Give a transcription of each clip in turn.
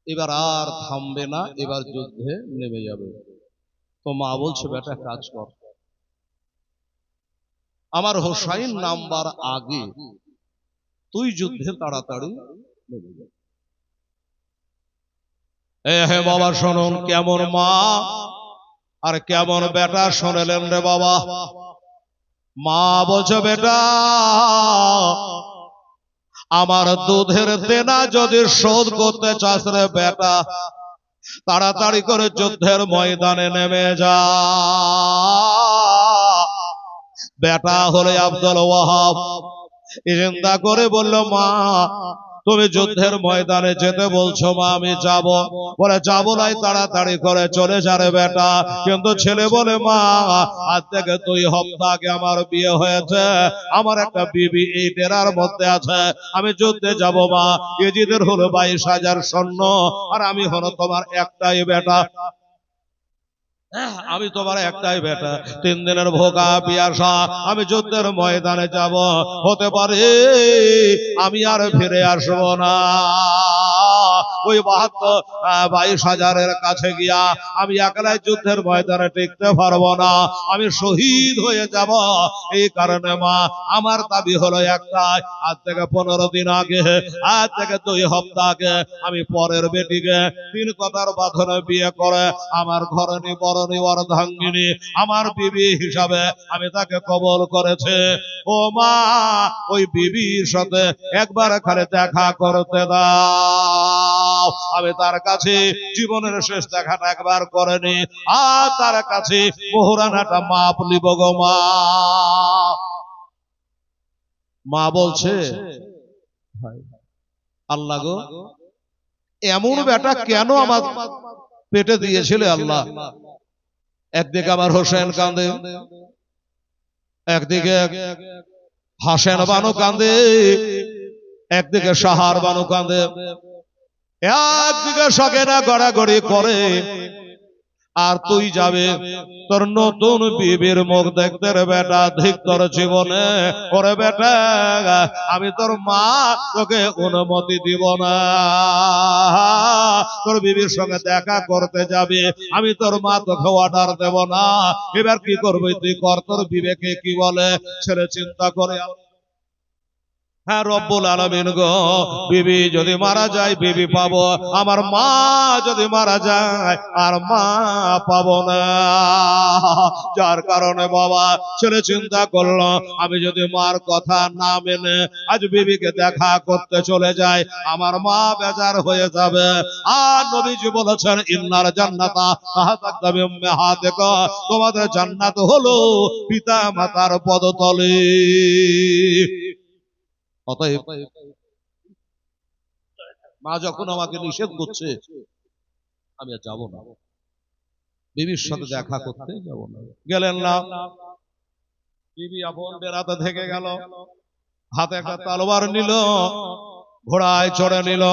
এবার আর থামবে না, এবার যুদ্ধে নেমে যাবে। তো মা বলছে, বেটা কাজ কর, আমার হোসাইন নামবার আগে তুই যুদ্ধে তাড়াতাড়ি নেমে যাবে। হে বাবা শুনুন, কেমন মা আর কেমন বেটা শুনলেন রে বাবা। মা বলছে, বেটা আমার দুধের দেনা যদি শোধ করতে চাস রে বেটা, তাড়াতাড়ি করে যুদ্ধের ময়দানে নেমে যা। বেটা হলে আব্দুল ওয়াহাব চিন্তা করে বলল, মা তুমি যুদ্ধের ময়দানে যেতে বলছো, মা আমি যাব। বলে, যাবো নাই, তাড়াতাড়ি করে চলে যারে বেটা। কিন্তু ছেলে বলে, মা আজ থেকে 2 সপ্তাহ আগে আমার বিয়ে হয়েছে, আমার একটা বিবি এই ডেরার মধ্যে আছে, আমি যুদ্ধে যাব মা। ইজিদের হলো 22,000 সৈন্য, আর আমি হলো তোমার একটাই বেটা, আমি তোমার একটাই বেটা। 3 দিনের ভোগা পিয়াসা, আমি যুদ্ধের ময়দানে যাব, হতে পারে আমি আর ফিরে আসবো না। ওই 22,000-এর কাছে গিয়া আমি একলাই যুদ্ধের ময়দানে টিকতে পারবো না, আমি শহীদ হয়ে যাব। এই কারণে মা আমার দাবি হলো একটাই, আজ থেকে 15 দিন আগে, আজ থেকে 2 সপ্তাহ আগে আমি পরের বেটিকে 3 কথার বাঁধনে বিয়ে করে আমার ঘরে বরণী অর্ধাঙ্গিনী আমার বিবি হিসাবে আমি তাকে কবল করেছে। ও মা, ওই বিবির সাথে একবার খালি দেখা করতে দাও। আমি তার কাছে জীবনের শেষ দেখাটা একবার করেনি, আর তার কাছে মোহরানাটা মাপ নিব গো মা। মা বলছে, আল্লাহ গো, এমন বেটা কেন আমার পেটে দিয়েছিলে আল্লাহ। একদিকে আমার হোসেন কান্দে, একদিকে হাসেন বানু কান্দে, একদিকে সাহার বানু কান্দে, একদিকে শখেরা গড়াগড়ি করে, আর তুই যাবে তোর নতুন বিবির মুখ দেখতে রে বেটা, ধিক তোর জীবনে। ওরে বেটা, আমি তোর মা তোকে অনুমতি দিব না। তোর বিবির সঙ্গে দেখা করতে যাবে, আমি তোর মা তোকে অর্ডার দেব না। এবার কি করবি তুই কর, তোর বিবেকে কি বলে। ছেলে চিন্তা করে, হ্যাঁ রব্বুল আলামিন গো, বিবি যদি মারা যায় বিবি পাবো, আমার মা যদি মারা যায় আর মা পাবো না। যার কারণে বাবা ছেলে চিন্তা করলো, আমি যদি মার কথা না মেনে আজ বিবিকে দেখা করতে চলে যাই, আমার মা বেজার হয়ে যাবে। আর নবীজি বলেছেন, ইন্নার জান্নাতা তাহতা আকদামি উম্মাহাতিকা, তোমাদের জান্নাত হলো পিতা মাতার পদতলে। অতএব মা যখন আমাকে নিষেধ করছে, আমি আর যাবো না, বিবির সাথে দেখা করতে যাব না। গেলেন না, বিবি আপন বেড়াতে থেকে গেল, হাতে একটা তলোয়ার নিল, ঘোড়ায় চড়ে নিল।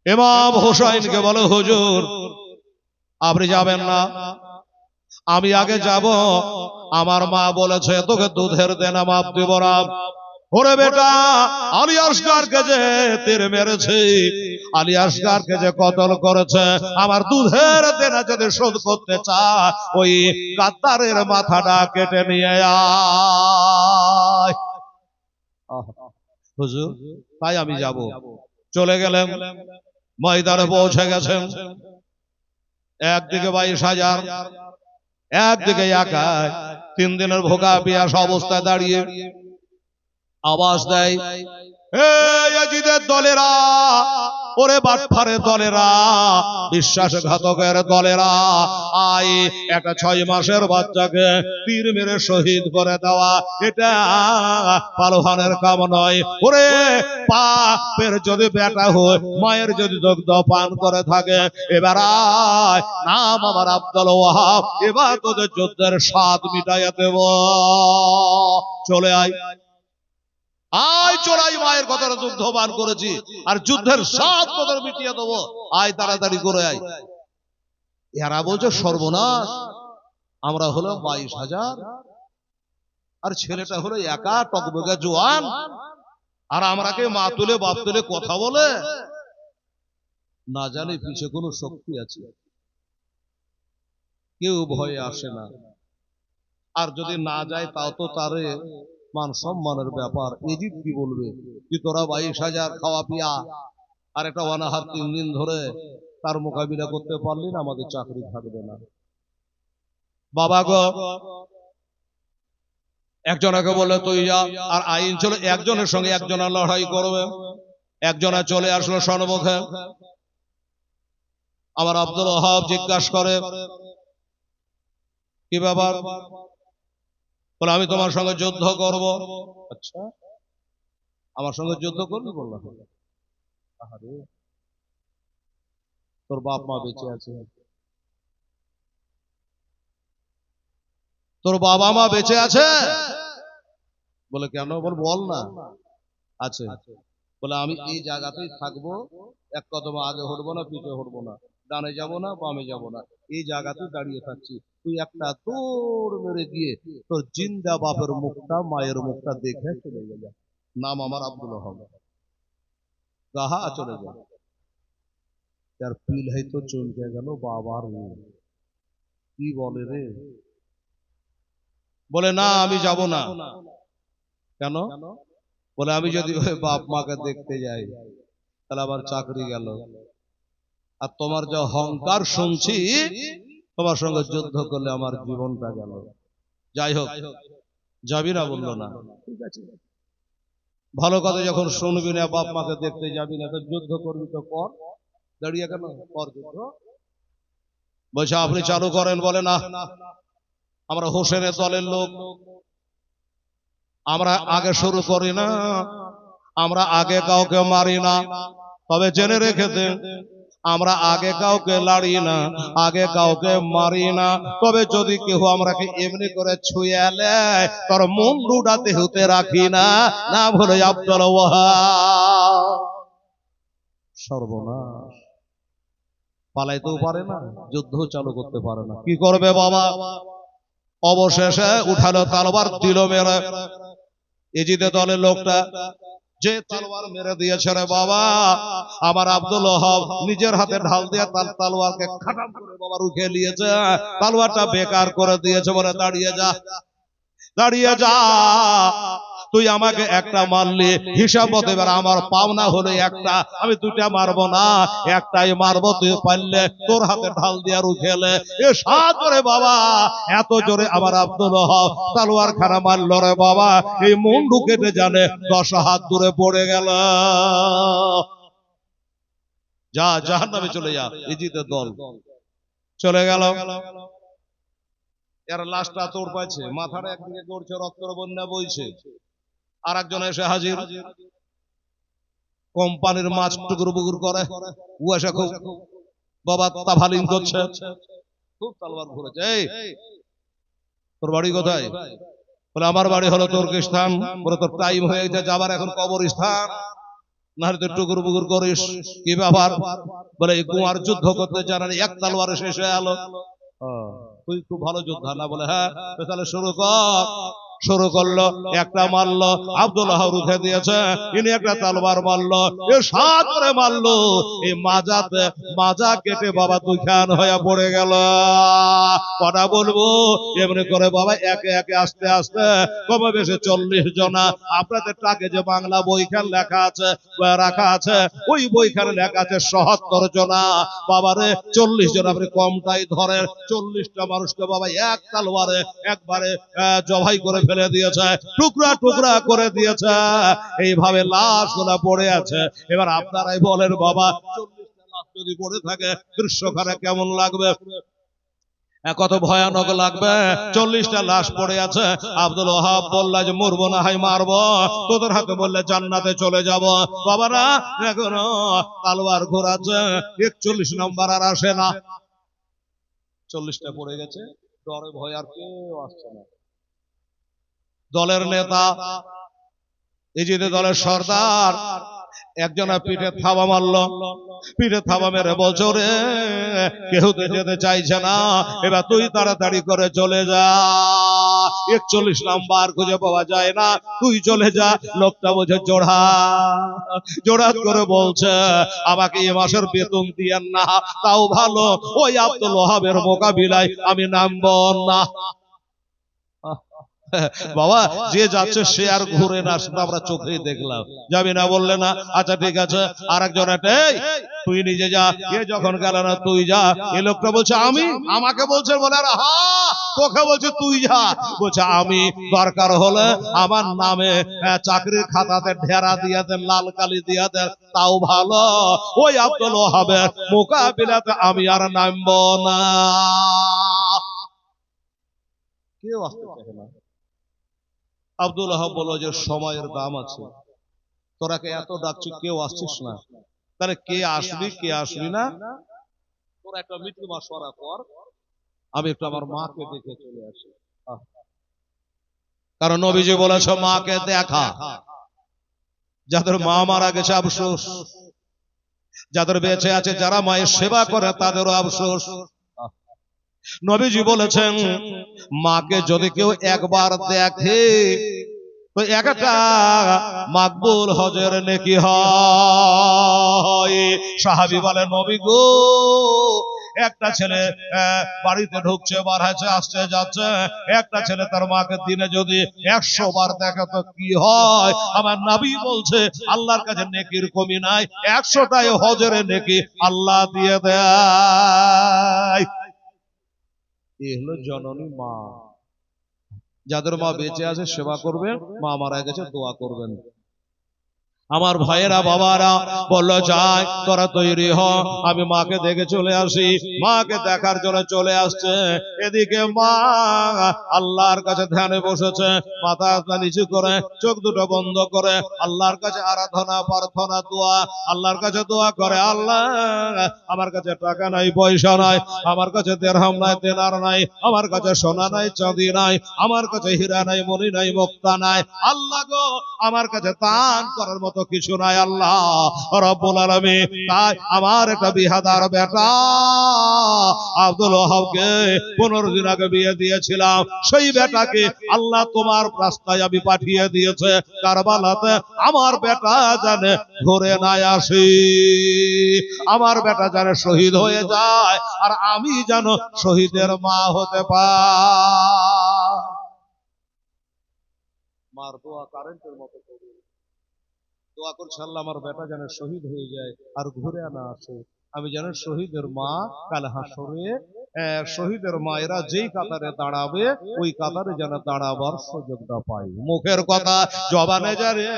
ইমাম হোসাইনকে বলে, হুজুর আপনি যাবেন না, আমি আগে যাব। আমার মা বলেছে তোকে দুধের দেনা মাপ দিব না। ওরে বেটা, আলী আসগারকে যে তীর মেরেছে, আলী আসগারকে যে কতল করেছে, আমার দুধের দেনা যদি শোধ করতে চায়, ওই গাদ্দারের মাথাটা কেটে নিয়ে আয়। হুজুর তাই আমি যাব। চলে গেলেন, ময়দানে পৌঁছে গেছেন। একদিকে 22,000, একদিকে একাই। 3 দিনের ভোগা পিয়াস অবস্থায় দাঁড়িয়ে আওয়াজ দেয়, ইয়াজিদের দলেরা, ওরে বাটফারের দলেরা, বিশ্বাসঘাতকের দলেরা, আই একটা 6 মাসের বাচ্চাকে তীর মেরে শহীদ করে দেওয়া এটা পালোহানের কাম নয়। ওরে বাপের যদি বেটা হয়, মায়ের যদি দুগ্ধ পান করে থাকে, এবার আয়, নাম আমার আব্দুল ওয়াহাব, এবার তোদের যুদ্ধের স্বাদ মিটাইয়া দেব। চলে আয়, আয় চড়াই, মায়ের কথাটা দুগ্ধ পান করেছি, আর যুদ্ধের স্বাদ তোদের মিটিয়ে দেবো। আয় তাড়াতাড়ি করে আয়। এরা বলছে, সর্বনাশ, আমরা হলো 22,000, আর ছেলেটা হলো একা টকবগে জোয়ান, আর আমরাকে মা তুলে বাপ তুলে কথা বলে। না জানি পিছে কোনো শক্তি আছে, কেউ ভয়ে আসে না। আর যদি না যায় তাও তো তারে মান সম্মানের ব্যাপার। এজিদ কি বলবে কি তোরা 22,000 খাওয়া পিয়া আর একটা অনাহার 3 দিন ধরে তার মোকাবিলা করতে পারলি না, আমাদের চাকরি থাকবে না। বাবা গো, একজনকে বলে তুই যা, আর আইন ছিল একজনের সঙ্গে একজনের লড়াই করবে। একজনে চলে আসলো সম্মুখে, আমার আব্দুল ওয়াহাব জিজ্ঞাসা করে কি ব্যাপার? বলে আমি তোমার সঙ্গে যুদ্ধ করব। আচ্ছা, আমার সঙ্গে যুদ্ধ করবি? বললাম আরে তোর বাপ মা বেঁচে আছে, তোর বাবা মা বেঁচে আছে? বলে কেন? বল না। আছে। বলে আমি এই জায়গাতেই থাকবো, এক কদম আগে হটবো না, পিছে হটবো না, ডানে যাব না, বামে যাব না, এই জায়গাতেই দাঁড়িয়ে থাকছি। তুই একটা দৌড় মেরে গিয়ে তোর জিন্দা বাপের মুখটা, মায়ের মুখটা দেখে চলে গেল। নাম আমার আব্দুল ওয়াহাব। কাহা চলে গেল, তার পিল হয় তো চলতে গেল বাবার মুখ। কি বলে রে? বলে না আমি যাব না। কেন? বলে আমি যদি ওই বাপ মাকে দেখতে যাই তাহলে আবার চাকরি গেল, আর তোমার যে অহংকার শুনছি তোমার সঙ্গে যুদ্ধ করলে আমার জীবনটা গেল। যাই হোক, যাবি না? বললো না। ঠিক আছে, ভালো কথা, যখন শুনবি না, বাপ মাকে দেখতে যাবি না, তো যুদ্ধ করবি তো কর। দাঁড়িয়ে কেন? কর যুদ্ধ। বলছে আপনি চালু করেন। বলে না, আমরা হোসেনের দলের লোক, আমরা আগে শুরু করি না, আমরা আগে কাউকে মারি না। তবে জেনে রেখে দে, আমরা আগে কাউকে লাড়ি না, আগে কাউকে মারি না। তবে যদি কেউ আমরাকে এমনি করে ছুঁয়ে নেয়, তোর মুন্ডুটা দেহতে রাখি না। নাম হলো আব্দুল ওয়াহাব। সর্বনাশ, পালাইতেও পারে না, যুদ্ধ চালু করতে পারে না। কি করবে বাবা? অবশেষে উঠালো তলোয়ার, দিল মেরে। এজিদে দলের লোকটা যে তলোয়ার মেরে দিয়েছে রে বাবা, আমার আব্দুল ওয়াহাব নিজের হাতে ঢাল দিয়ে তার তলোয়ারকে খাটাম করে বাবা রুখে নিয়েছে, তলোয়ারটা বেকার করে দিয়েছে। বলে দাঁড়িয়ে যা, দাঁড়িয়ে যা, তুই আমাকে একটা মারলি, হিসাব মতো এবার আমার পাওনা হলো একটা, আমি দুটা মারবো না, একটাই মারবো। তুই পারলে তোর হাতে ঢাল দিয়া রুখেলে। এ সাত রে বাবা, এত জোরে আমার আব্দুল ওয়াহাব তলোয়ার খানা মারলো রে বাবা, এই মুন্ডু কেটে জানে 10 হাত দূরে পড়ে গেল। যা, জাহান্নামে চলে যা। ইজিদের দল চলে গেল। এর লাশটা তোর পাচ্ছে, মাথাটা একদিকে করছে, রক্তের বন্যা বইছে। আর একজন এসে হাজির, কোম্পানির মাছ টুকুর বুকুর করে, ও এসে খুব বাবা তাভালিং করছে, খুব তলোয়ার ঘুরেছে। এই তোর বাড়ি কোথায়? বলে আমার বাড়ি হলো তুর্কিস্তান। বলে তোর টাইম হয়ে গেছে যাবার, এখন কবরস্থান, না হলে তুই টুকুর বুকুর করিস। কি ব্যাপার? বলে এই কুমার যুদ্ধ করতে জানেন, এক তলোয়ারে শেষ হয়ে গেল। তুই খুব ভালো যোদ্ধা না? বলে হ্যাঁ। তাহলে শুরু কর। শুরু করলো, একটা মারলো, আব্দুল ওয়াহাব রুখে দিয়েছে, ইনি একটা তলোয়ার মারলো, এ সাত করে মারলো, এই মাজাতে মাজা কেটে বাবা দুখান হয়ে পড়ে গেল। কথা বলবো এমনি করে বাবা, একে একে আস্তে আস্তে কমে বেশি 40 জনা। আপনাদের টাকে যে বাংলা বইখান লেখা আছে, রাখা আছে, ওই বইখানে লেখা আছে 77 জনা। বাবারে 40 জন আপনি কমটাই ধরেন, 40টা মানুষকে বাবা এক তলোয়ারে একবারে জবাই করে ফেলে দিয়েছে, টুকরা টুকরা করে দিয়েছে। এইভাবে লাশ গুলা পড়ে আছে। এবার আপনারাই বলেন বাবা, 40টা লাশ যদি পড়ে থাকে দৃশ্যখানে কেমন লাগবে? কত ভয়ানক লাগবে। 40টা লাশ পড়ে আছে। আব্দুল ওয়াহাব বলল যে মরবো না হয় মারবো, তোদের হাতে বললে জান্নাতে চলে যাব। বাবারা এখনো তলোয়ার ঘোরাচ্ছে, 41 নম্বর আর আসে না। 40টা পড়ে গেছে, ডরে ভয় আর কেউ আসছে না। দলের নেতা, ইজিদের দলের সর্দার একজনা পিঠে থাবা মারলো, পিঠে থাবা মেরে বলছো রে কেউ তো যেতে চাইছে না, এবার তুই তাড়াতাড়ি করে চলে যা, 41 নাম্বার খুঁজে পাওয়া যায় না, তুই চলে যা। লোকটা বলছে জোড়া জোড়াত করে বলছে আমাকে এ মাসের বেতন দিয়েন না, তাও ভালো ওই আব্দুল ওহাবের মোকাবিলায় আমি নামবো না। বাবা যে যাচ্ছে সে আর ঘুরে না, সেটা আমরা চোখেই দেখলাম। যাবি না বললে না, আচ্ছা ঠিক আছে। আর একজন তুই নিজে যা, এ যখন গেল না তুই যা। এ লোকটা বলছে আমি, আমাকে বলছে বলে আর হা তোকে বলছে তুই যা, বলছে আমি দরকার হলে আমার নামে চাকরির খাতাতে ঢেরা দিয়ে দেন, লাল কালি দিয়ে দেন, তাও ভালো ওই আব্দুল ওহাবের মোকাবিলাতে আমি আর নামবো না। কেউ আসতে চায় না। আব্দুল ওহাব বলল যে সময়ের দাম আছে, তোরা কে এত ডাকছি কেউ আসছিস না, তাহলে কে আসবি কে আসবি না, তোরা একটা মৃত্যু মাসওয়ারা কর, আমি একটু আমার মাকে দেখে চলে আসি। কারণ নবীজি বলেছে মাকে দেখা। যাদের মা মারা গেছে আফসোস, যাদের বেঁচে আছে যারা মায়ের সেবা করে তাদেরও আফসোস। নবীজি বলেছেন মাকে যদি কেউ একবার দেখে তো একটা মাকবুল হজের নেকি হয়। সাহাবী বলে নবী গো, একটা ছেলে বাড়িতে ঢুকছে বার হচ্ছে আসছে যাচ্ছে, একটা ছেলে তার মাকে দিনে যদি 100 বার দেখে তো কি হয়? আমার নবী বলছে আল্লাহর কাছে নেকির কমি নাই, 100টাই হজের নেকি আল্লাহ দিয়ে দেয়। এই হলো জননী মা। যাদের মা বেঁচে আছে সেবা করবেন, মা মারা গেছে দোয়া করবেন। আমার ভাইয়েরা বাবারা বললো যাই তোরা তৈরি হ, আমি মাকে দেখে চলে আসি। মাকে দেখার জন্য চলে আসছে। এদিকে মা আল্লাহর কাছে ধ্যানে বসেছে, মাথা নিচু করে চোখ দুটো বন্ধ করে আল্লাহর কাছে আরাধনা প্রার্থনা দোয়া, আল্লাহর কাছে দোয়া করে আল্লাহ আমার কাছে টাকা নাই পয়সা নাই, আমার কাছে দিরহাম নাই দিনার নাই, আমার কাছে সোনা নাই চাঁদি নাই, আমার কাছে হীরা নাই মণি নাই মুক্তা নাই, আল্লাহ গো আমার কাছে দান করার মতো কিছু নাই আল্লাহ রব্বুল আলামিন। তাই আমার একটা বিহাদার বেটা আব্দুল ওহাবকে 15 দিন আগে বিয়ে দিয়েছিলাম, সেই বেটাকে আল্লাহ তোমার রাস্তায় আমি পাঠিয়ে দিয়েছে কারবালাতে। আমার বেটা জানে ঘুরে না আসি, আমার বেটা জানে শহীদ হয়ে যায়, আর আমি যেন শহীদের মা হতে পারি। মার দোয়া কারেন্টের মতো করি, দোয়া করছে আল্লাহ আমার বেটা যেন শহীদ হয়ে যায় আর ঘুরে না আসে। আমি যেন শহীদের মা কাল হাসরে, শহীদের মায়েরা যেই কাতারে দাঁড়াবে ওই কাতারে যেন দাঁড়াবার সুযোগটা পাই। মুখের কথা জবানে জানে,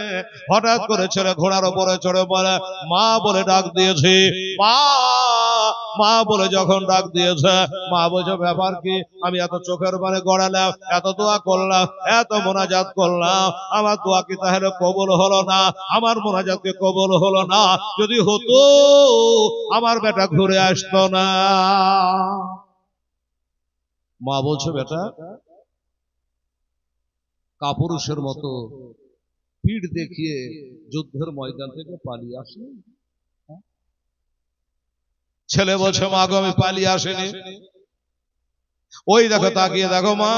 হঠাৎ করে ছেলে ঘোড়ার উপরে চড়ে বলে মা বলে ডাক দিয়েছে, মা মা বলে যখন ডাক দিয়েছে, মা বলছে ব্যাপার কি? আমি এত চোখের পানি গড়ালাম, এত দোয়া করলাম, এত মোনাজাত করলাম, আমার দোয়া কি তাহলে কবুল হলো না? আমার মোনাজাতকে কবুল হলো না? যদি হতো আমার বেটা ঘুরে আসতো না। মা বলছে বেটা কাপুরুষের মতো পিঠ দেখিয়ে যুদ্ধের ময়দান থেকে পালিয়ে আসে। ছেলে বলছে মা গো আমি পালিয়ে আসিনি, ওই দেখো তাকিয়ে দেখো মা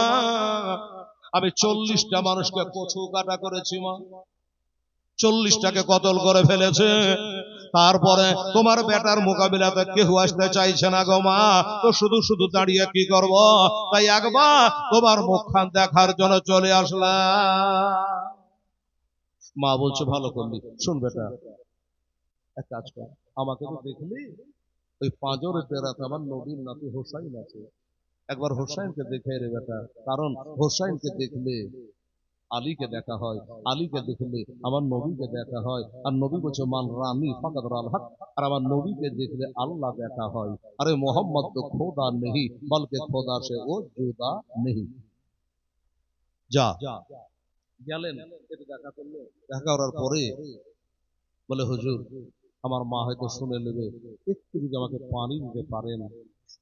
আমি 40টা মানুষকে কচু কাটা করেছি মা, 40টাকে কতল করে ফেলেছে, তারপরে তোমার বেটার মোকাবিলাতে কেউ আসতে চাইছে না গো মা, তো শুধু শুধু দাঁড়িয়ে কি করব, তাই একবার তোমার মুখখান দেখার জন্য চলে আসলাম। মা বলছে ভালো করলি, শুন বেটা এক কাজ কর, আমাকে তো দেখলি ওই পাঁজরের ডেরাতে আমার নবীর নাতি হোসাইন আছে, একবার হোসাইনকে দেখে রে বেটা, কারণ হোসাইনকে দেখলে আলীকে দেখা হয়, আলীকে দেখলে আমার নবীকে দেখা হয়, আর নবী বলছে মান রানী ফাকাদ রাল হক, আর আমার নবীকে দেখলে আল্লাহ দেখা হয়। আরে মোহাম্মদ তো খোদা নেই বলকে খোদা সে ও জুদা নেই। যা গেলেন, দেখা করলেন, দেখা করার পরে বলে হুজুর আমার মা হয়তো শুনে নেবে, একটু যদি আমাকে পানি দিতে পারেন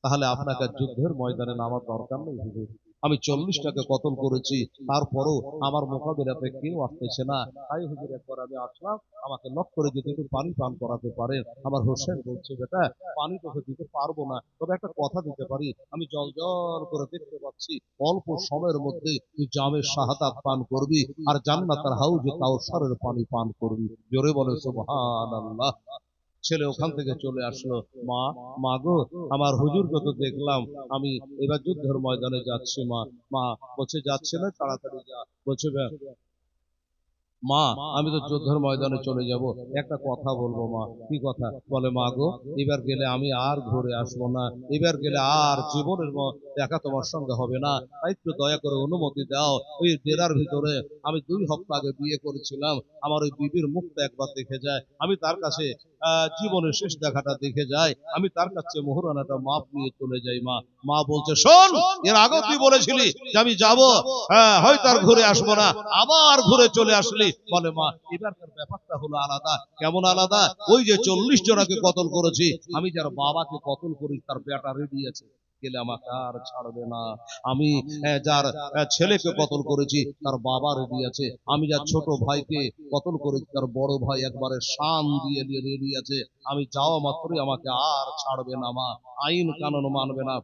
তাহলে আপনাকে যুদ্ধের ময়দানে নামার দরকার নেই হুজুর। আমি 40টাকে কতল করেছি, তারপরও আমার মোকাবিলাতে কেউ আসতেছে না। তাই হুজুর একবার আমি আসলাম, আমাকে লক করে যদি একটু পানি পান করাতে পারেন। আমার হোসেন বলছে, বেটা পানি তোকে দিতে পারবো না, তবে একটা কথা দিতে পারি। আমি জল জল করে দেখতে পাচ্ছি অল্প সময়ের মধ্যে তুই জামে শাহাদাত পান করবি আর জান্নাতের হাউজে কাউসারের পানি পান করবি। জোরে বলে সুবহানাল্লাহ। ছেলে ওখান থেকে চলে আসলো, মা, মা গো, আমার হুজুরকে তো দেখলাম, আমি এবার যুদ্ধের ময়দানে যাচ্ছি মা। মা বলছে, যাচ্ছে না, তাড়াতাড়ি যা। বলছে, মা আমি তো যুদ্ধের ময়দানে চলে যাব, একটা কথা বলবো মা। কি কথা? বলে, মা গো, এবার গেলে আমি আর ঘুরে আসবো না, এবার গেলে আর জীবনের দেখা তোমার সঙ্গে হবে না, তাই একটু দয়া করে অনুমতি দাও। ওই ডেরার ভিতরে আমি 2 হপ্তাহ আগে বিয়ে করেছিলাম, আমার ওই বিবির মুখটা একবার দেখে যায়, আমি তার কাছে জীবনের শেষ দেখাটা দেখে যাই, আমি তার কাছে মোহরানাটা মাপ নিয়ে চলে যাই মা। মা বলছে, শোন, এর আগেও তুই বলেছিলি যে আমি যাবো, হয়তো আর ঘুরে আসবো না, আবার ঘুরে চলে আসলি। বলে, মা এবারকার ব্যাপারটা হলো আলাদা। কেমন আলাদা? ওই যে 40 জনকে কতল করেছি, আমি যার বাবাকে কতল করি তার বেটা রেডি আছে, গেলে আমাকে আর ছাড়বে না। আমি যার ছেলেকে কতল করেছি তার বাবা রেডি আছে। আমি যার ছোট ভাইকে কতল করেছি তার বড় ভাই একবারে শান দিয়ে রেডি আছে। আমি যাওয়া মাত্রই আমাকে আর ছাড়বে না মা, আইন কানুন মানবে না,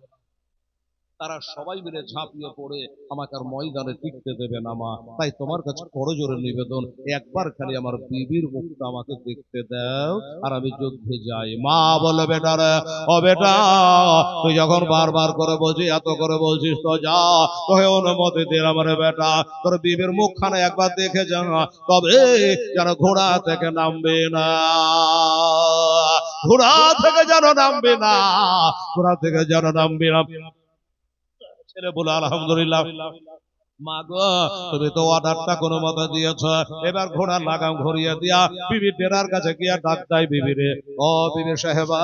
তারা সবাই মিলে ঝাঁপিয়ে পড়ে আমাকে আর ময়দানে টিকতে দেবে না মা। তাই তোমার কাছে করজোরে নিবেদন, একবার খালি আমার বিবির মুখটা আমাকে দেখতে দাও আর আমি যুদ্ধে যাই। মা বলে, বেটা রে, ও বেটা, তুই যখন বারবার করে বলছিস, এত করে বলছিস, তো যা, তোকে অনুমতি দিলাম রে বেটা, তোর বিবির মুখখানে একবার দেখে যা, তবে যেন ঘোড়া থেকে নামবে না, ঘোড়া থেকে যেন নামবে না, ঘোড়া থেকে যেন নামবে না। ছেলে বলে, আলহামদুলিল্লাহ। মা গো, তুমি তো অর্ডারটা কোনো মতো দিয়েছ, এবার ঘোড়ার লাগাম ঘুরিয়ে দিয়া বিবি ডেরার কাছে গিয়া ডাক দেয়, বিবি রে, ও বিবি সাহেবা,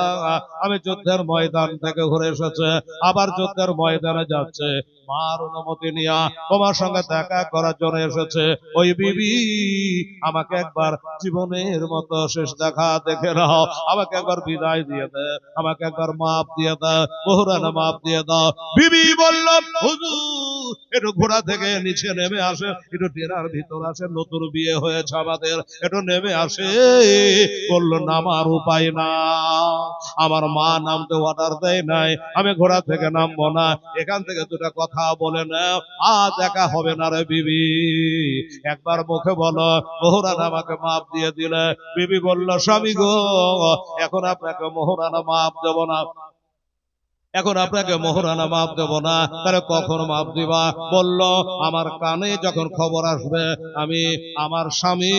আমি যুদ্ধের ময়দান থেকে ঘুরে এসেছে, আবার যুদ্ধের ময়দানে যাচ্ছে, মার অনুমতি নিয়া তোমার সঙ্গে দেখা করার জন্য এসেছে। ওই বিবি আমাকে একবার জীবনের মতো শেষ দেখা দেখে নাও, আমাকে একবার বিদায় দিয়ে দে, আমাকে একবার মাপ দিয়ে দাও, মোহরানা মাপ দিয়ে দাও। বিবি বলল, হুজুর একটু ঘোড়া থেকে নিচে নেমে আসে, একটু ডেরার ভিতর আসে, নতুন বিয়ে হয়েছে আমাদের, একটু নেমে আসে। বললো, নামার উপায় না, আমার মা নামতে অর্ডার দেয় নাই, আমি ঘোড়া থেকে নামবো না, এখান থেকে দুটা কথা বলে নাও, আজ একা হবে না রে বিবি, একবার মুখে বলো মোহরানা আমাকে মাপ দিয়ে দিলে। বিবি বলল, স্বামী গো, এখন আপনাকে মোহরানা মাপ দেব না, এখন আপনাকে মোহরানা মাপ দেব না। তাহলে কখন মাপ দিবা? বলল, আমার কানে যখন খবর আসবে আমি আমার স্বামী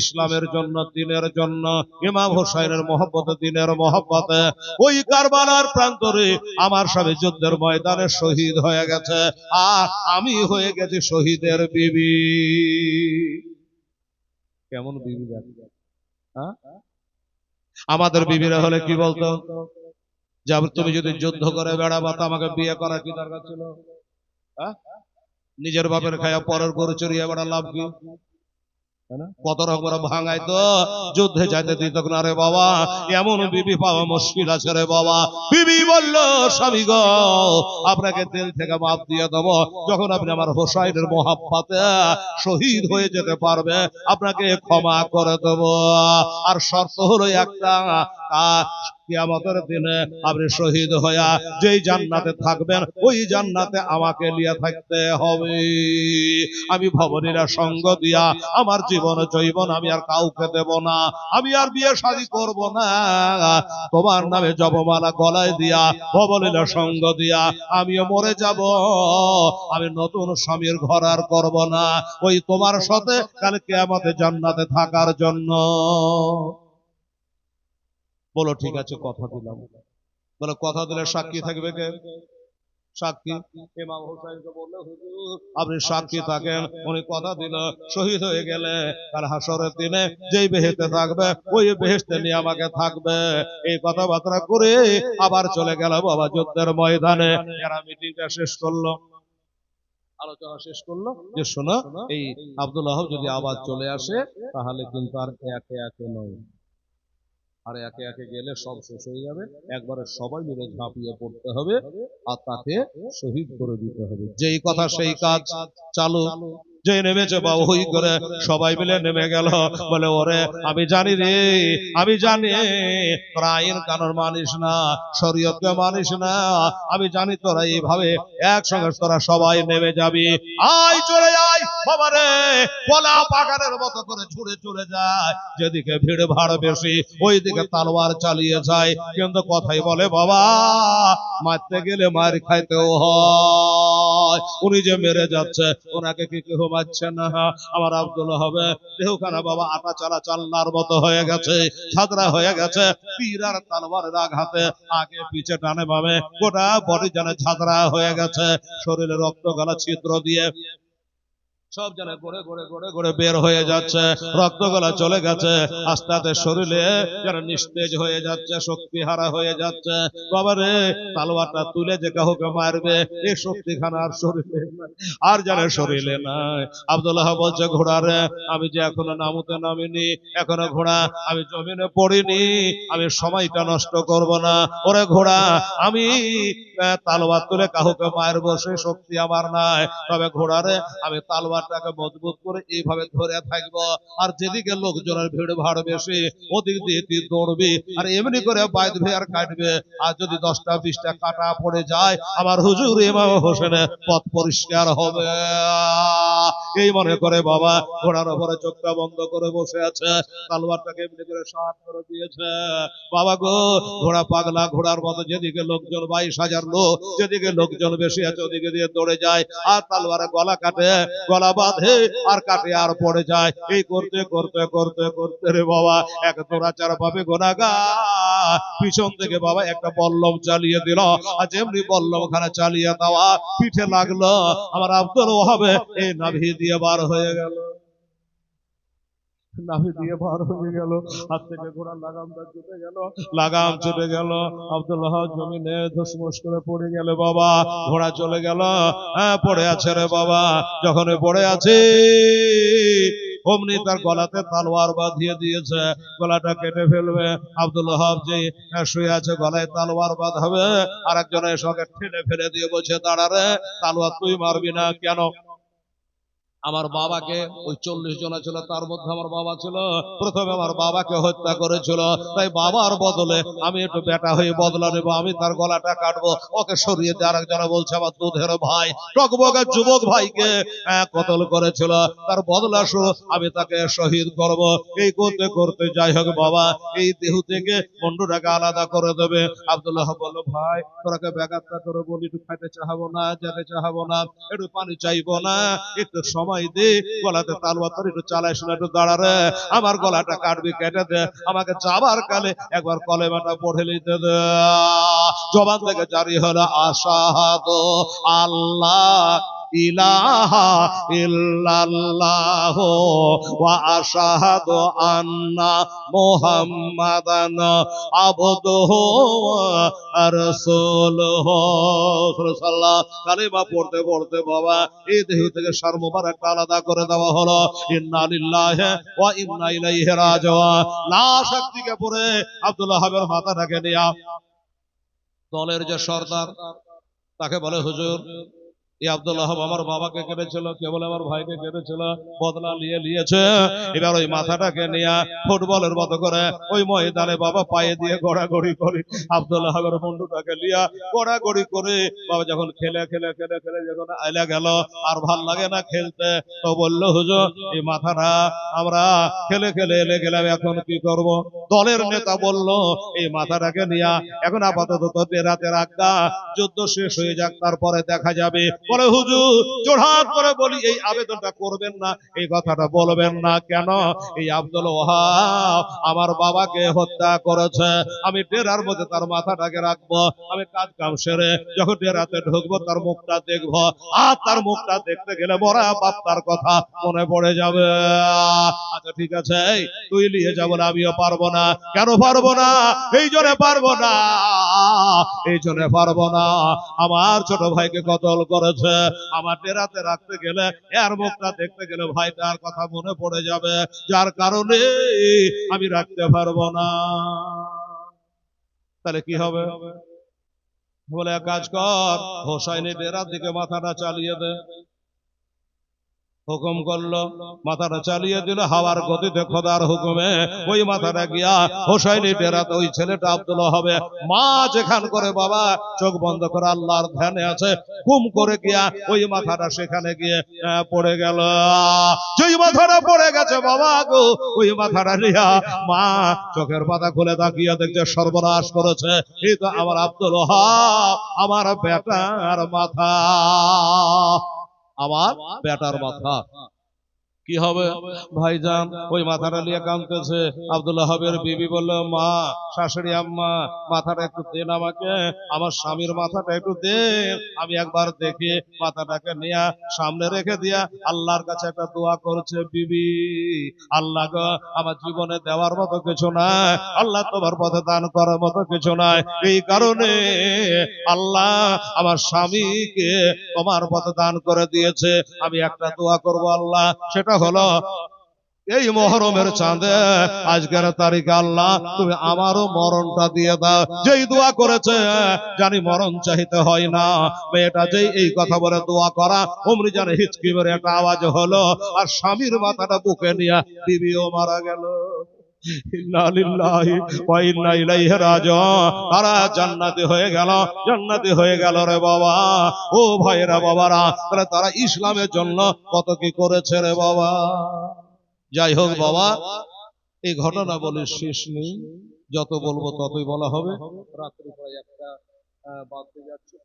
ইসলামের জন্য, দিনের জন্য, ইমাম হোসাইনের মহব্বতে, দিনের মহব্বতে ওই কারবালার প্রান্তরে আমার স্বামী যুদ্ধের ময়দানে শহীদ হয়ে গেছে, আর আমি হয়ে গেছি শহীদের বিবি। কেমন বিবি? আমাদের বিবিরা হলে কি বলতো, যে তুমি যদি যুদ্ধ করে বেড়াবা তো আমাকে বিয়ে করার কি দরকার ছিল? নিজের বাপের খায়া পরের গরু চড়িয়ে বেড়া লাভ কি? কত রকম ভাঙাই তো, যুদ্ধে যাইতে দিত না রে বাবা, এমন বিবি পাওয়া মুশকিল আছে রে বাবা। বিবি বলল, স্বামী গো, আপনাকে দিল থেকে মাপ দিয়ে দেব, যখন আপনি আমার হোসাইনের মহাব্বতে শহীদ হয়ে যেতে পারবে আপনাকে ক্ষমা করে দেব, আর শর্ত হলো একটা, কিয়ামতের দিনে আপনি শহীদ হইয়া যেই জান্নাতে থাকবেন ওই জান্নাতে আমাকে নিয়ে থাকতে হবে। আমি ভবনীরা সঙ্গ দিয়া আমার জীবন জৈবন আমি আর কাউকে দেব না, আমি আর বিয়ে শাদী করব না, তোমার নামে জপমালা গলায় দিয়া ভবনীরা সঙ্গ দিয়া আমিও মরে যাব, আমি নতুন স্বামীর ঘর আর করব না, ওই তোমার সাথে কাল কিয়ামতে জান্নাতে থাকার জন্য। বলো, ঠিক আছে, কথা দিলাম। বলো, কথা দিলে সাক্ষী থাকবে কে? সাক্ষী ইমাম হোসেনকে বললে, হুজুর আপনি সাক্ষী থাকেন, উনি কথা দিল, শহীদ হয়ে গেলে কাল হাসরের দিনে যেই বেহেশতে থাকবে ওই বেহেশতে নিয়ে আমাকে থাকবে। এই কথাবার্তা করে আবার চলে গেল বাবা যুদ্ধের ময়দানে। এরা মিটিংটা শেষ করলো, আলোচনা শেষ করলো, যে শোনো, এই আব্দুল ওয়াহাব যদি আবার চলে আসে তাহলে কিন্তু আর একে একে নয়, আর একে একে গেলে সব শেষ হয়ে যাবে, একবারে সবাই মিলে ঝাঁপিয়ে পড়তে হবে আর তাকে শহীদ করে দিতে হবে। যেই কথা সেই কাজ চালু। যে নেমেছে বাবু হই করে সবাই মিলে নেমে গেল, বলে ওরে আমি জানি রে, আমি জানি তোরা আইন কানুন মানিস না, শরীয়তকে মানিস না, আমি জানি তোরা এইভাবে একসঙ্গে তোরা সবাই নেমে যাবি, আয় চলে আয় বাবা রে, কলা বাগানের মতো করে ছুড়ে চলে যায়, যেদিকে ভিড় ভাড় বেশি ওই দিকে তালোয়ার চালিয়ে যায়। কিন্তু কথাই বলে বাবা, মারতে গেলে মার খাইতেও হয়। উনি যে মেরে যাচ্ছে ওনাকে কি কেউ মারছে না? আমার আব্দুল হবে দেহখানা বাবা আটা চালা চাল্লার মতো হয়ে গেছে, ছাদরা হয়ে গেছে, তীর আর তালোয়ারের আঘাতে আগে পিছে টানে বামে গোটা বডি যেন ছাদরা হয়ে গেছে, শরীরে রক্ত গলা ছিদ্র দিয়ে সব যেন গড়ে গড়ে গড়ে গড়ে বের হয়ে যাচ্ছে, রক্ত গলা চলে গেছে, আস্তে আস্তে শরীরে যেন নিস্তেজ হয়ে যাচ্ছে, শক্তি হারা হয়ে যাচ্ছে। বাবা রে, তালোয়ারটা তুলে যে কাউকে মারবে এই শক্তিখানা আর শরীরে আর যেন শরীরে নাই। আব্দুল্লাহ বলছে ঘোড়া রে, আমি যে এখনো নামতে নামিনি, এখনো ঘোড়া আমি জমিনে পড়িনি, আমি সময়টা নষ্ট করব না। ওরে ঘোড়া, আমি তালোয়ার তুলে কাউকে মারবো সে শক্তি আমার নাই, তবে ঘোড়া রে আমি তালোয়ারটাকে মজবুত করে এইভাবে ধরে থাকবো, আর যেদিকে লোকজনের ভিড় ভাড় বেশি ওদিক দিয়ে তুই দৌড়বি, আর এমনি করে বাঁধবে আর কাটবে, আর যদি 10টা 20টা কাটা পড়ে যায় আমার হুজুর ইমাম হোসেনের পথ পরিষ্কার হবে। এই মনে করে বাবা ঘোড়ার উপরে চোখটা বন্ধ করে বসে আছে, তালোয়ারটাকে এমনি করে সাত করে দিয়েছে। বাবা গো, ঘোড়া পাগলা ঘোড়ার মতো যেদিকে লোকজন 22,000 লোক, যেদিকে লোকজন বেশি আছে ওদিকে দিয়ে দৌড়ে যায়, আর তালোয়ারে গলা কাটে, গলা বাঁধে আর কাটে আর পড়ে যায়। এই করতে করতে করতে করতে রে বাবা এক দৌড়াচার পাবে গোনাগার পিছন থেকে বাবা একটা বল্লম চালিয়ে দিল, আর যেমনি বল্লম খানা চালিয়ে দেওয়া পিঠে লাগলো, আমার আব্দুল ওহাবে এই নাভি দিয়ে বার হয়ে গেল, নাভি দিয়ে বার হয়ে গেল, হাত থেকে ঘোড়ার লাগামটা ছুটে গেল, লাগাম ছুটে গেল, আব্দুল্লাহ জমিনে ধুসমুস করে পড়ে গেল। বাবা ঘোড়া চলে গেল, হ্যাঁ পড়ে আছে রে বাবা, যখন পড়ে আছে অমনি তার গলাতে তালোয়ার বাঁধিয়ে দিয়েছে, গলাটা কেটে ফেলবে। আব্দুল্লাহ যে শুয়ে আছে গলায় তালোয়ার বাঁধাবে, আর একজনের সঙ্গে ঠেলে ফেলে দিয়ে বলছে দাঁড়া রে, তালোয়ার তুই মারবি না কেন? আমার বাবাকে ওই 40 জন ছিল, তার মধ্যে আমার বাবা ছিল, প্রথমে আমার বাবাকে হত্যা করেছিল, তাই বাবার বদলে আমি একটু বেটা হয়ে বদলা নেবো, আমি তার গলাটা কাটবো। ওকে সরিয়ে দিয়ে আরেকজনে বলছে আমার দুধের ভাই টকবগের যুবক ভাইকে কতল করেছিল, তার বদলা আমি তাকে শহীদ করব। এই করতে করতে যাই হোক বাবা এই দেহ থেকে মুন্ডটাকে আলাদা করে দেবে। আব্দুল্লাহ বলল ভাই তোরাকে ব্যাঘাতটা করে বলি, একটু খাইতে চাহাবো না, যেতে চাহাবো না, একটু পানি চাইবো না, একটু সময় দে, গলাতে তালোয়ার একটু চালাই শুনে একটু দাঁড়া রে, আমার গলাটা কাটবি কেটে দে, আমাকে যাবার কালে একবার কলেমাটা পড়ে নিতে দে। জবান থেকে জারি হলো আশহাদু আল্লাহ ইলাহা ইল্লাল্লাহ ওয়া আশহাদু আন্না মুহাম্মাদান আবদুহু ওয়া রাসূলুহু। সাল্লাল্লাহু কালিমা পড়তে পড়তে বাবা এই দেহ থেকে সার মোবারকটা আলাদা করে দেওয়া হলো। ইন্না লিল্লাহি ওয়া ইন্না ইলাইহি রাজিউন। লাশ একদিকে পড়ে আব্দুল্লাহ হাবের মাথাটাকে নিয়ে দলের যে সর্দার তাকে বলে হুজুর এই আব্দুল্লাহ আমার বাবাকে কেটেছিল, কে বলে আমার ভাইকে কেটেছিল, বদলা নিয়েছে, এবার ওই মাথাটাকে নিয়ে ফুটবলের মতো করে ওই ময়দানে বাবা পায়ে দিয়ে গড়াগড়ি করে আব্দুল্লাহের মুন্ডুটাকে লিয়া গড়াগড়ি করে বাবা যখন খেলে খেলে খেলে খেলে যখন আইলা গেল আর ভাল লাগে না খেলতে, তো বললো হুজুর এই মাথাটা আমরা খেলে খেলে এলে গেলাম, এখন কি করব? দলের নেতা বলল এই মাথাটাকে নিয়ে এখন আপাতত রাতে রাখা, যুদ্ধ শেষ হয়ে যাক তারপরে দেখা যাবে। বলে হুজুর জোড়হাত করে বলি এই আবেদনটা করবেন না, এই কথাটা বলবেন না কেন? এই আব্দুল ওয়াহাব আমার বাবাকে হত্যা করেছে, আমি ডেরার মধ্যে তার মাথাটাকে রাখবো, আমি কাজ কাম সেরে যখন ডেরাতে ঢুকবো তার মুখটা দেখবো, আর তার মুখটা দেখতে গেলে মরা বাপ্তার কথা মনে পড়ে যাবে। আচ্ছা ঠিক আছে তুই নিয়ে যাবো, আমিও পারবো না। কেন পারবো না? এই জন্য পারবো না এই জন্য পারবো না। আমার ছোট ভাইকে কতল করেছে, আমার ডেরাতে রাখতে গেলে এর মুখটা দেখতে গেলে ভাইটার কথা মনে পড়ে যাবে, যার কারণে আমি রাখতে পারবো না। তাহলে কি হবে? বলে এক কাজ কর, হোসাইনি ডেরার দিকে মাথাটা চালিয়ে দে। হুকুম করলো, মাথাটা চালিয়ে দিল হাওয়ার গতিতে, খোদার হুকুমে ওই মাথাটা গিয়া হোসাইনি ডেরাতে ওই ছেলেটা আব্দুল্লাহ হবে। মা যেখান করে বাবা চোখ বন্ধ করে আল্লাহর ধ্যানে আছে, কুম করে গিয়া ওই মাথাটা সেখানে গিয়ে পড়ে গেল। যেই মাথাটা পড়ে গেছে বাবা গো, ওই মাথাটা নিয়া মা চোখের পাতা খুলে তাকিয়ে দেখছে সর্বনাশ করেছে, এই তো আমার আব্দুল্লাহ, আমার বেটার মাথা, আমার বেটার মাথা। কি হবে ভাইজান? ওই মাথাটা নিয়ে কাঁদতেছে। আব্দুল্লাহ হাবের বিবি বলল, মা, শাশুড়ি আম্মা, মাথাটা একটু দেন আমাকে, আমার স্বামীর মাথাটা একটু দেন, আমি একবার দেখি। মাথাটাকে নিয়ে সামনে রেখে দিয়া আল্লাহর কাছে একটা দোয়া করছে, বিবি, আল্লাহ গো, আমার জীবনে দেওয়ার মতো কিছু নাই, আল্লাহ তোমার পথে দান করার মতো কিছু নাই, এই কারণে আল্লাহ আমার স্বামীকে তোমার পথে দান করে দিয়েছে, আমি একটা দোয়া করব আল্লাহ, সেটা হলো এই মহরমের চাঁদে আজকের তারিখে আল্লাহ তুমি আমারও মরণটা দিয়ে দাও। যেই দোয়া করেছে জানি মরণ চাইতে হয় না, মেয়েটা যেই এই কথা বলে দোয়া করা, অমনি জানে হিচকি মেরে একটা আওয়াজ হলো, আর স্বামীর মাথাটা বুকে নিয়ে বিবিও মারা গেল। ইন্না লিল্লাহি ওয়া ইন্না ইলাইহি রাজিউন। তারা জান্নাতি হয়ে গেল, জান্নাতি হয়ে গেল রে বাবা। ও ভাইরা বাবারা, তাহলে তারা ইসলামের জন্য কত কি করেছে রে বাবা। যাই হোক বাবা, এই ঘটনা বলে শেষ নেই, যত বলবো ততই বলা হবে। রাত্রি প্রায় একটা বাজতে যাচ্ছে,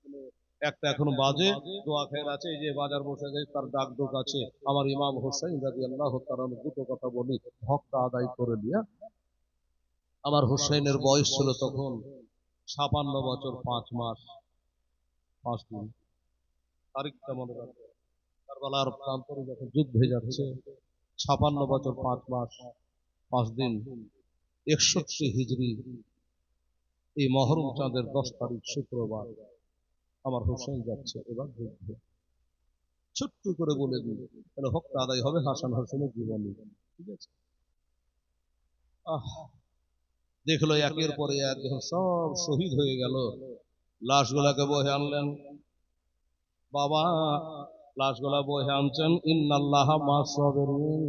একটা এখন বাজে, দোয়া খের আছে, এই যে বাজার বসে গেছে, তার ডাক ডোক আছে। আমার ইমাম হোসেন রাদিয়াল্লাহু তাআলা দুটো কথা বলি, হকটা আদায় করে দিয়া। আমার হোসেনের বয়স ছিল তখন 56 বছর 5 মাস 5 দিন। তারিখটা মনে রাখবে, কারবালার প্রান্তরে যখন যুদ্ধে যাচ্ছে, 56 বছর 5 মাস 5 দিন, 61 হিজরি, এই মহরম চাঁদের 10 তারিখ শুক্রবার আমার হোসেন যাচ্ছে এবার যুদ্ধে। ছোট্ট করে বলে দিই, তাহলে হকটা আদায় হবে হাসান হোসেনের জীবনী। ঠিক আছে? দেখলো একের পরে এক যখন সব শহীদ হয়ে গেল, লাশগুলাকে বহে আনলেন। বাবা লাশগুলা বহে আনছেন, ইন্নাল্লাহা মা'আস সাবিরিন,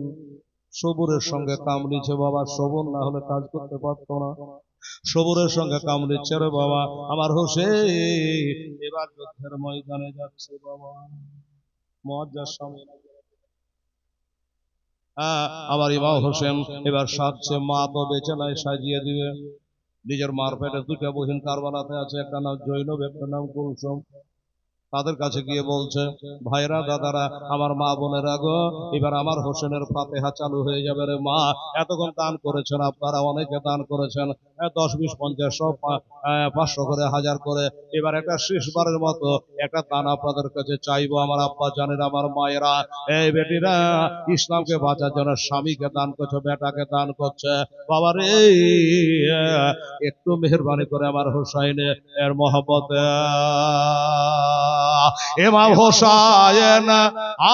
সবুরের সঙ্গে কাম নিচ্ছে বাবা, সবর না হলে কাজ করতে পারতো না, সবুরের সঙ্গে কাম নিচ্ছে রে বাবা। আমার হোসেন এবার যুদ্ধের ময়দানে যাচ্ছে বাবা, মুআজ্জাজ সামনে। আমার ইমাম হোসেন এবার সাজছে, মা তো বেঁচে নাই, সাজিয়ে দিবে। নিজের মার পেটে দুটা বহিন কারবালাতে আছে, একটা নাম জৈনব, একটা নাম কুলসুম। তাদের কাছে গিয়ে বলছে, ভাইরা দাদারা, আমার মা বোনেরা গো, এবার আমার হোসেনের ফাতিহা চালু হয়ে যাবে রে মা। এতক্ষণ দান করেছেন আপনারা, অনেকে দান করেছেন, 10, 20, 50, 500 করে, 1000 করে। এবার একটা শেষবারের মতো একটা দান আপনাদের কাছে চাইবো। আমার আব্বা জানেন, আমার মায়েরা, এই বেটিরা ইসলামকে বাঁচার জন্য স্বামীকে দান করছে, বেটাকে দান করছে, বাবা রে, একটু মেহেরবানি করে আমার হোসাইনে এর মহব্বতে ইমাম হোসাইন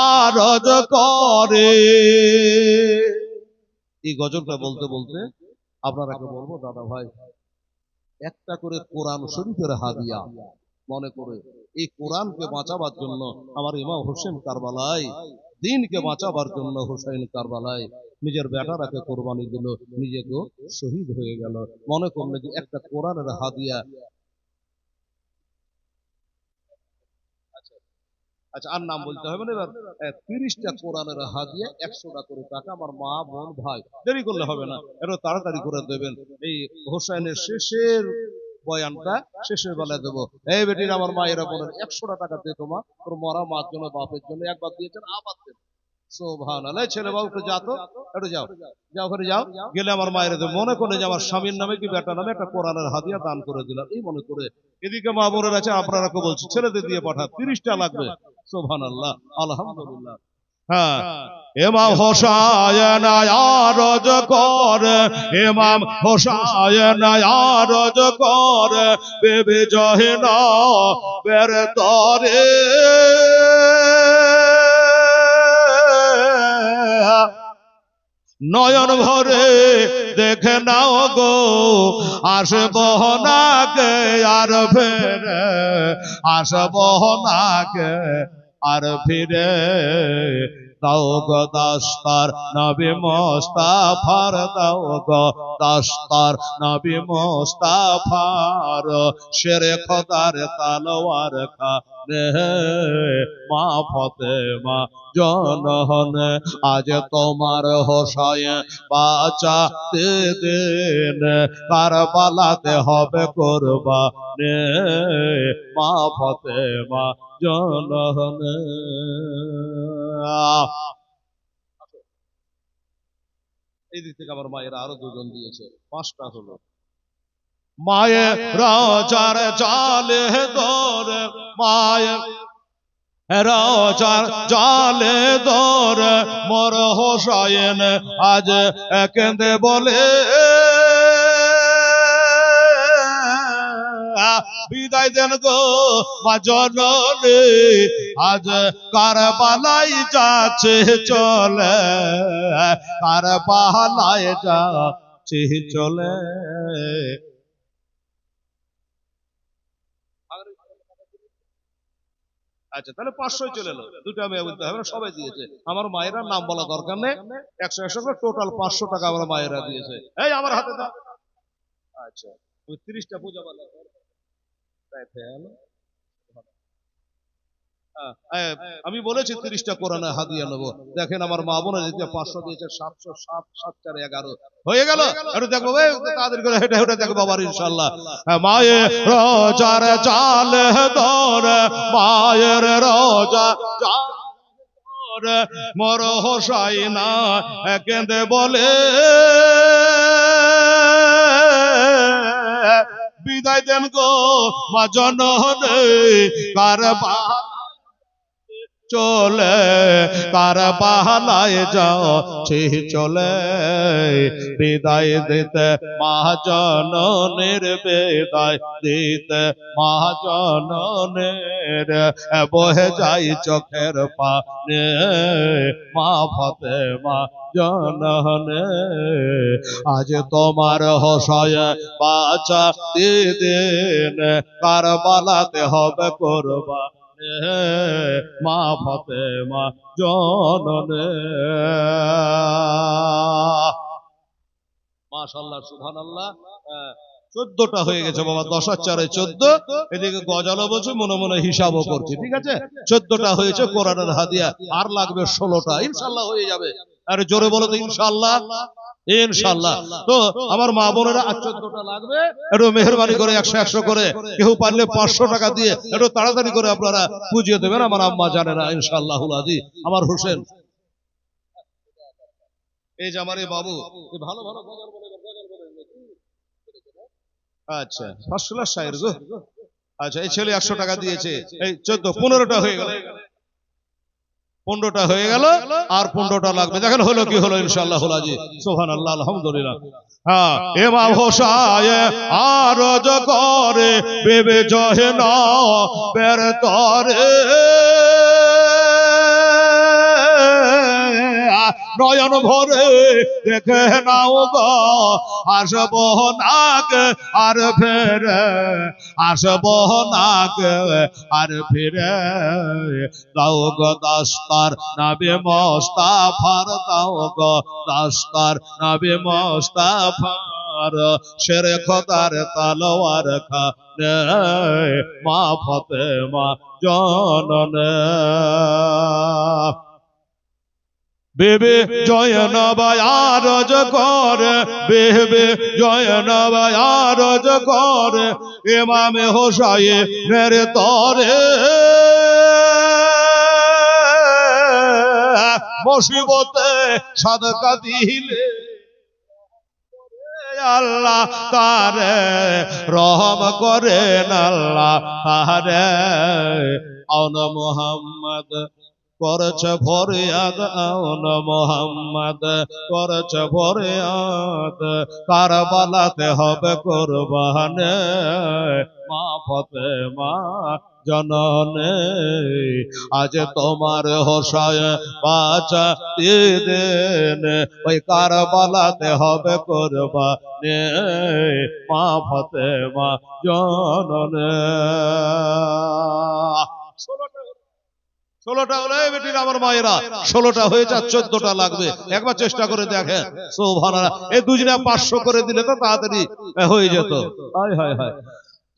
আরজ করে। এই গজলটা বলতে বলতে আপনারাকে বলবো, দাদা ভাই, একটা করে কোরআন শরীফের হাদিয়া মনে করে এই কোরআনকে বাঁচাবার জন্য আমার ইমাম হোসেন কারবালায়, দিনকে বাঁচাবার জন্য হোসেন কারবালায় নিজের বেটারাকে কোরবানি দিল, নিজেকে শহীদ হয়ে গেল। মনে করলে যে একটা কোরআনের হাদিয়া। আচ্ছা, আর নাম বলতে হবে না। এবার 30টা কোরআনের হাদিয়া, 100টা করে টাকা আমার মা বোন ভাই, দেরি করলে হবে না, এটা তাড়াতাড়ি করে দেবেন। এই হোসেনের শেষের বয়ানটা শেষের বেলায় দেবো। এই বেটির আমার মায়েরা বলেন, 100টা টাকা দিয়ে তোমার তোর মরা মার জন্য, বাপের জন্য, একবার দিয়েছেন আবার দেন। সুবহানাল্লাহ। ছেলে বাবু একটু যা তো, একটু যাও, যাও করে যাও, গেলে আমার মায়ের দেবো। মনে করে যে আমার স্বামীর নামে কি বেটার নামে একটা কোরআনের হাদিয়া দান করে দিলাম, এই মনে করে। এদিকে মা বোনের আছে, আপনারা বলছি ছেলেদের দিয়ে পাঠা, 30টা লাগবে। সুবহানাল্লাহ, আলহামদুলিল্লাহ। হ্যাঁ ইমাম হোসায়েন আরজ করে, ইমাম হোসায়েন আরজ করে, বিবি জয়নবের তরে নয়ন ভরে দেখে নাও গো, আসব না কে আর ফিরে, আসব না কে আর ফিরে। দাও গো দস্তর নবী মুস্তাফার, দাও গো দস্তর নবী মুস্তাফার, শেরে খোদার তলোয়ার খানে মা ফাতেমা জনহন। আজ তোমার হোসায়েন বাঁচাতে দিন, কারবালাতে হবে কুরবানি মা ফাতেমা জনহন। এই দিক থেকে আমার মায়েরা আরো দুজন দিয়েছে, 5টা হলো। মায়ের রাজার জালে দরে, মায়ের রাজার জালে দরে মোর হোসায়েন আজ কেঁদে বলে, বিদায় দেন গো মা জননী, আজ কারবালায় যাচ্ছে চলে, কারবালায় যাচ্ছে চলে। আচ্ছা তাহলে 500 চলে এলো, দুটো মেয়ে বলতে হবে না, সবাই দিয়েছে। আমার মায়েরা নাম বলা দরকার নেই, 100 করে টোটাল 500 টাকা আমার মায়েরা দিয়েছে। এই আমার হাতে দাও। আচ্ছা 30টা পূজা বলা আমি বলেছি 30টা কোরআনে হাদিয়া নেবো। দেখেন আমার মা বোনা যদি 500 দিয়েছে, 707 7 4 11 হয়ে গেল। একটু দেখবো তাদের করে হেঁটে হেঁটে দেখবো বাবার ইনশাল্লাহ। মায়ের রোজার চাল ধরে, মায়ের রোজা ধরে মোর হোসাইনা কেঁদে বলে, বিদায় দেন গো মা জননী, কারবালা চলে, কারবালায় যাচ্ছে চলে। বিদায় দিতে মা জননীর, বিদায় দিতে মা জননীর, বহে যাই চোখের পানে মা ফাতেমা জননী। আজ তোমার হোসায়েন বাঁচাতে দিন, কারবালাতে হবে কুরবানি মা ফাতেমা জননী। মাশাআল্লাহ সুবহানাল্লাহ। 14টা হয়ে গেছে বাবা, 10 আর 4 14। এদিকে গজালও বলছে, মনে মনে হিসাবও করছি, ঠিক আছে। 14টা হয়েছে কোরআনের হাদিয়া, আর লাগবে 16টা, ইনশাআল্লাহ হয়ে যাবে। আর জোরে বলো তো ইনশাআল্লাহ, ইনশাআল্লাহ। তো আমার মা বোনেরা 14টা লাগবে, একটু মেহেরবানি করে 100 করে, কেউ পারলে 500 টাকা দিয়ে একটু তাড়াতাড়ি করে আপনারা বুঝিয়ে দেবেন। আমার আম্মা জানেনা ইনশাআল্লাহুল আজিজ। আমার হোসেন এই যে আমার এই বাবু ভালো ভালো গজল বলে, আচ্ছা 500 শায়ের গো। আচ্ছা এই ছেলে 100 টাকা দিয়েছে, এই 14 15টা হয়ে গেল, 15টা হয়ে গেল, আর 15টা লাগবে। দেখেন হলো কি হলো ইনশাআল্লাহুল আজিজ। সুবহানাল্লাহ আলহামদুলিল্লাহ। হ্যাঁ ইমাম হোসায়েন আরজ করে, বিবি জয়নবের তরে নয়ন ভরে দেখে নাও গো, আসব না কে আর ফিরে, আসব না কে আর ফিরে। দাও গো দস্তর নবী মুস্তাফার, দাও গো দস্তর নবী মুস্তাফার, শেরে খোদার তলোয়ার খানে মা ফাতেমা জননী। বিবি জয়নব আরজ করে, বিবি জয়নব আরজ করে, ইমাম হোসায়েনের তরে মুসিবতে সাদকা দিলে, আল্লাহ তারে রহম করেন, আল্লাহ তারে। আওনা মুহাম্মদ করেছে ফরিয়াদ আউন মোহাম্মদ করেছে ফরিয়াদ কারবালাতে হবে কুরবানে মা ফাতেমা জননে আজ তোমার হোসায় বাঁচা দিন ওই কারবালাতে হবে কুরবানে মা ফাতেমা জননে 16টা হলো এই বেটির আমার মায়েরা 16টা হয়ে যা 14টা লাগবে একবার চেষ্টা করে দেখেন সুবহানাল্লাহ এই দুজনে 500 করে দিলে তো তাড়াতাড়ি হয়ে যেত হায় হায় হায়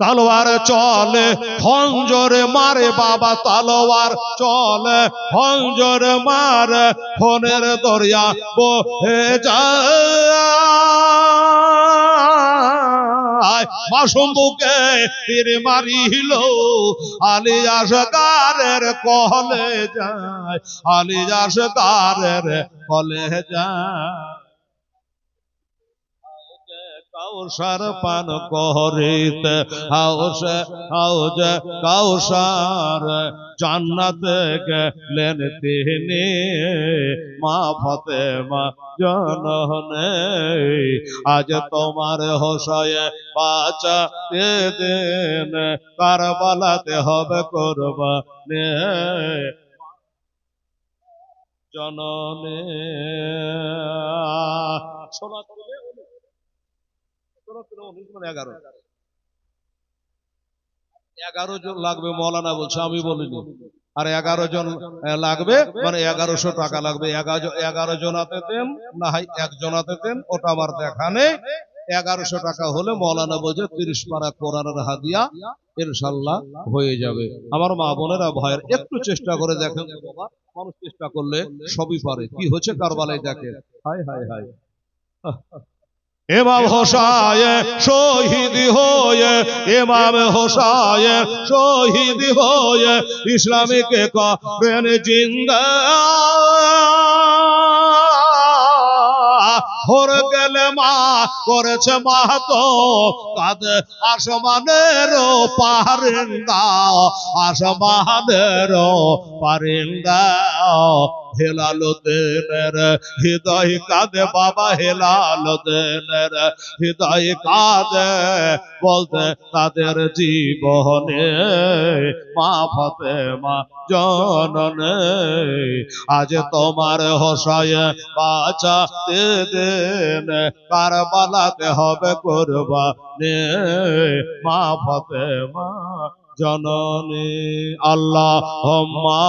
তলোয়ার চলে খঞ্জরে মারে বাবা তলোয়ার চলে খঞ্জরে মারে ফোনের দরিয়া বহে যায় মাসুম বুকে তীর মারিল আলী আসগারের কলে যায় আলী আসগারের কলে যায় কাউসার পান করিতে হাউজ কাউসার জান্নাতে গেলেন তিনি মা ফাতেমা জননে আজ তোমার হোসায়ে বাঁচা দিন কারবালাতে হবে কুরবানি জননে 11 জন লাগবে মৌলানা বলছে আমি বলিনি আর 11 জন লাগবে মানে 1100 টাকা লাগবে 11 জনাতে দেন না হয় এক জনাতে দেন ওটা আমার দেখা নেই 1100 টাকা হলে মৌলানা বলছে 30 পারা কোরআনের হাদিয়া ইনশাআল্লাহ হয়ে যাবে আমার মা বোনেরা ভাইয়ের একটু চেষ্টা করে দেখেন বাবা মানুষ চেষ্টা করলে সবই পারে কি হচ্ছে কারবালায় দেখেন হায় হায় হায় ইমাম হোসাইন শহীদ হয়ে ইমাম হোসাইন শহীদ হয়ে ইসলামকে করেন জিন্দা হর গেলে মা করেছে মাহাতো কাঁদে আসমানের পারিন্দা আসমানের পারিন্দা হেলালুদ্দিনের হৃদয় কাঁদে বাবা হেলালুদ্দিনের হৃদয় কাঁদে বলতে তাদের জীবনে মা ফাতেমা জননে আজ তোমার হোসায়ে বাঁচা দিন কারবালাতে হবে কুরবানি মা ফাতেমা জননী আল্লাহুম্মা